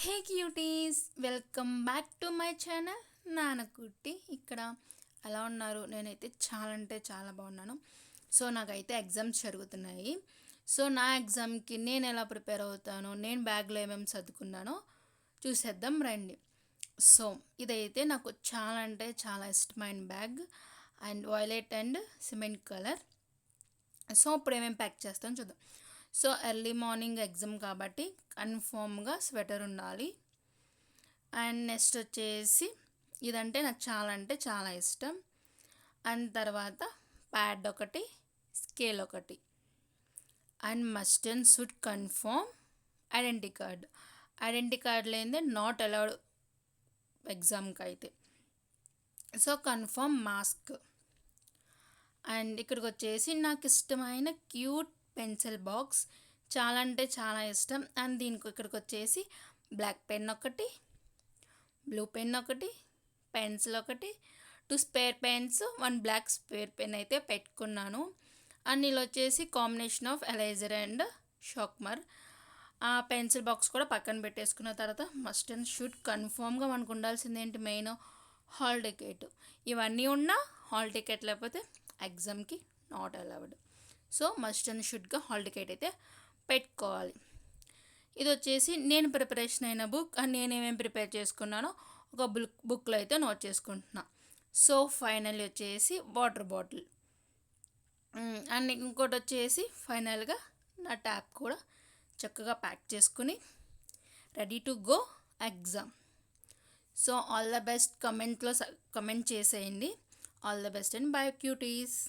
Hey cuties, welcome back to my channel Nanakutti. ఇక్కడ ఎలా ఉన్నారు? నేనైతే చాలా అంటే చాలా బాగున్నాను. సో నాకైతే ఎగ్జామ్స్ జరుగుతున్నాయి. సో నా ఎగ్జామ్కి నేను ఎలా ప్రిపేర్ అవుతాను, నేను బ్యాగ్లో ఏమేమి చదువుకున్నానో చూసేద్దాం రండి. సో ఇదైతే నాకు చాలా అంటే చాలా ఇష్టమైన bag, and violet and cement colour. So ఇప్పుడు ఏమేమి ప్యాక్ చేస్తాను చూద్దాం. సో ఎర్లీ మార్నింగ్ ఎగ్జామ్ కాబట్టి కన్ఫామ్గా స్వెటర్ ఉండాలి. అండ్ నెక్స్ట్ వచ్చేసి ఇదంటే నాకు చాలా అంటే చాలా ఇష్టం. అండ్ తర్వాత ప్యాడ్ ఒకటి, స్కేల్ ఒకటి, and must and should confirm identity card లేనిదే నాట్ అలౌడ్ ఎగ్జామ్కి అయితే. So confirm mask. అండ్ ఇక్కడికి వచ్చేసి నాకు ఇష్టమైన క్యూట్ పెన్సిల్ బాక్స్, చాలా అంటే చాలా ఇష్టం. అండ్ దీనికి ఇక్కడికి వచ్చేసి బ్లాక్ పెన్ ఒకటి, బ్లూ పెన్ ఒకటి, పెన్సిల్ ఒకటి, 2 spare pens, 1 black spare pen అయితే పెట్టుకున్నాను. అండ్ ఇలా వచ్చేసి combination of eraser and sharpener. ఆ పెన్సిల్ బాక్స్ కూడా పక్కన పెట్టేసుకున్న తర్వాత మస్ట్ అండ్ షుడ్ కన్ఫామ్గా మనకు ఉండాల్సింది ఏంటి, మెయిన్ హాల్ టికెట్. ఇవన్నీ ఉన్నా హాల్ టికెట్ లేకపోతే ఎగ్జామ్కి not allowed. So must and షుడ్గా హాల్ టికెట్ అయితే పెట్టుకోవాలి. ఇది వచ్చేసి నేను ప్రిపరేషన్ అయిన బుక్, అండ్ నేనేమేమి ప్రిపేర్ చేసుకున్నానో ఒక బుక్లో అయితే నోట్ చేసుకుంటున్నా. సో ఫైనల్ వచ్చేసి వాటర్ బాటిల్. అండ్ ఇంకోటి వచ్చేసి ఫైనల్గా నా ట్యాప్ కూడా చక్కగా ప్యాక్ చేసుకుని ready to go exam. So all the best. Comment చేసేయండి. All the best and bye cuties.